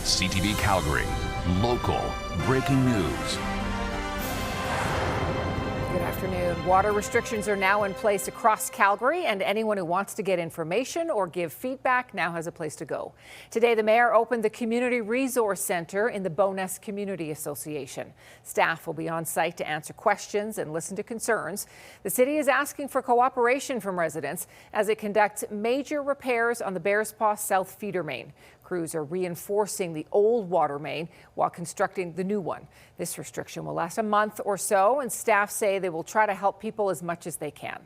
CTV Calgary, local breaking news. Good afternoon. Water restrictions are now in place across Calgary, and anyone who wants to get information or give feedback now has a place to go. Today, the mayor opened the Community Resource Centre in the Bowness Community Association. Staff will be on site to answer questions and listen to concerns. The city is asking for cooperation from residents as it conducts major repairs on the Bearspaw South feeder main. Crews are reinforcing the old water main while constructing the new one. This restriction will last a month or so, and staff say they will try to help people as much as they can.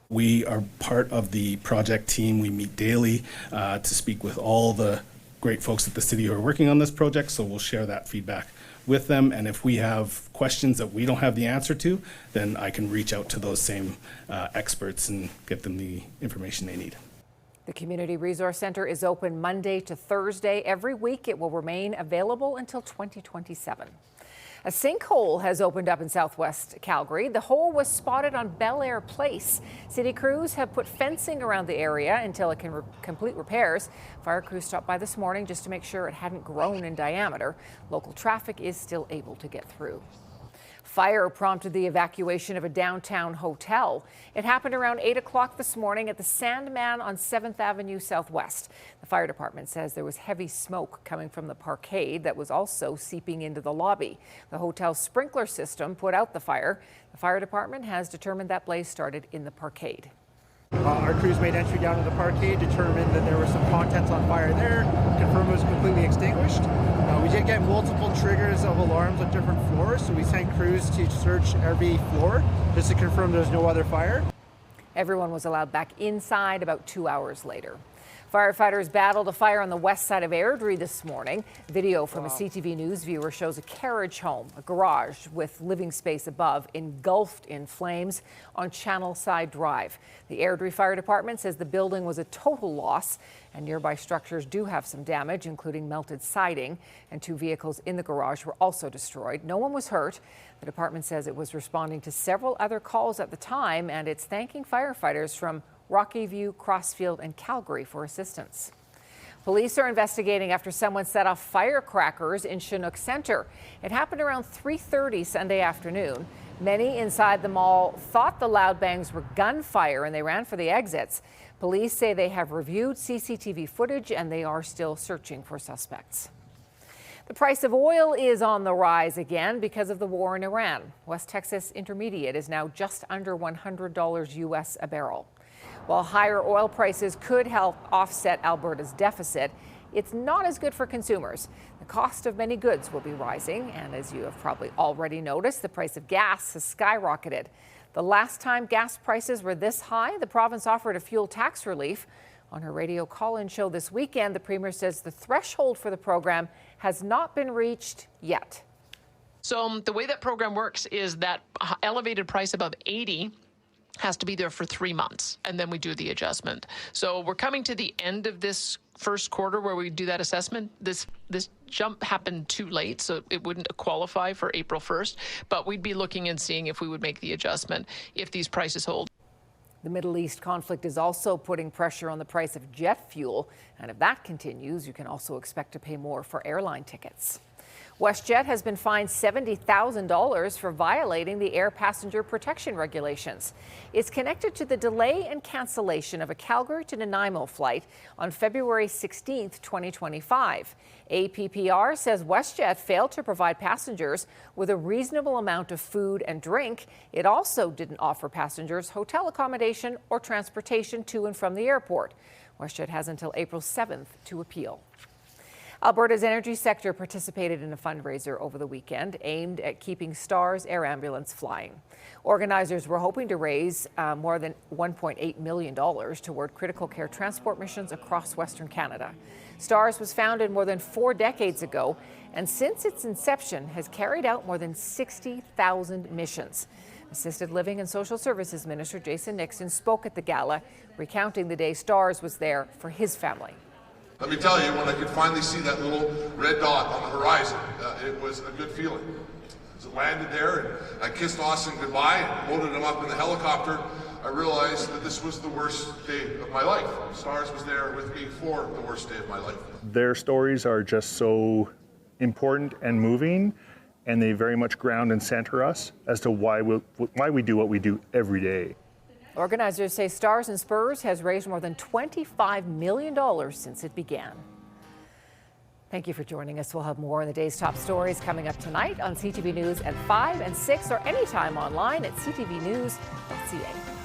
We are part of the project team. We meet daily to speak with all the great folks at the city who are working on this project, so we'll share that feedback with them. And if we have questions that we don't have the answer to, then I can reach out to those same experts and get them the information they need. The Community Resource Centre is open Monday to Thursday. Every week it will remain available until 2027. A sinkhole has opened up in southwest Calgary. The hole was spotted on Bel Air Place. City crews have put fencing around the area until it can complete repairs. Fire crews stopped by this morning just to make sure it hadn't grown in diameter. Local traffic is still able to get through. Fire prompted the evacuation of a downtown hotel. It happened around 8 o'clock this morning at the Sandman on 7th Avenue Southwest. The fire department says there was heavy smoke coming from the parkade that was also seeping into the lobby. The hotel's sprinkler system put out the fire. The fire department has determined that blaze started in the parkade. Our crews made entry down to the parkade, determined that there were some contents on fire there, confirmed it was completely extinguished. We did get multiple triggers of alarms on different floors, so we sent crews to search every floor just to confirm there's no other fire. Everyone was allowed back inside about 2 hours later. Firefighters battled a fire on the west side of Airdrie this morning. Video from a CTV News viewer shows a carriage home, a garage with living space above, engulfed in flames on Channelside Drive. The Airdrie Fire Department says the building was a total loss, and nearby structures do have some damage, including melted siding, and 2 vehicles in the garage were also destroyed. No one was hurt. The department says it was responding to several other calls at the time, and it's thanking firefighters from Rocky View, Crossfield, and Calgary for assistance. Police are investigating after someone set off firecrackers in Chinook Centre. It happened around 3:30 Sunday afternoon. Many inside the mall thought the loud bangs were gunfire and they ran for the exits. Police say they have reviewed CCTV footage and they are still searching for suspects. The price of oil is on the rise again because of the war in Iran. West Texas Intermediate is now just under $100 US a barrel. While higher oil prices could help offset Alberta's deficit, it's not as good for consumers. The cost of many goods will be rising, and as you have probably already noticed, the price of gas has skyrocketed. The last time gas prices were this high, the province offered a fuel tax relief. On her radio call-in show this weekend, the Premier says the threshold for the program has not been reached yet. So the way that program works is that elevated price above 80 has to be there for 3 months, and then we do the adjustment. So we're coming to the end of this first quarter where we do that assessment. This jump happened too late, so it wouldn't qualify for April 1st, but we'd be looking and seeing if we would make the adjustment if these prices hold. The Middle East conflict is also putting pressure on the price of jet fuel, and if that continues, you can also expect to pay more for airline tickets. WestJet has been fined $70,000 for violating the air passenger protection regulations. It's connected to the delay and cancellation of a Calgary to Nanaimo flight on February 16, 2025. APPR says WestJet failed to provide passengers with a reasonable amount of food and drink. It also didn't offer passengers hotel accommodation or transportation to and from the airport. WestJet has until April 7th to appeal. Alberta's energy sector participated in a fundraiser over the weekend aimed at keeping STARS Air Ambulance flying. Organizers were hoping to raise more than $1.8 million toward critical care transport missions across Western Canada. STARS was founded more than 4 decades ago, and since its inception has carried out more than 60,000 missions. Assisted Living and Social Services Minister Jason Nixon spoke at the gala, recounting the day STARS was there for his family. Let me tell you, when I could finally see that little red dot on the horizon, it was a good feeling. As it landed there, and I kissed Austin goodbye and loaded him up in the helicopter, I realized that this was the worst day of my life. Stars was there with me for the worst day of my life. Their stories are just so important and moving, and they very much ground and center us as to why we do what we do every day. Organizers say Stars and Spurs has raised more than $25 million since it began. Thank you for joining us. We'll have more on the day's top stories coming up tonight on CTV News at 5 and 6 or anytime online at ctvnews.ca.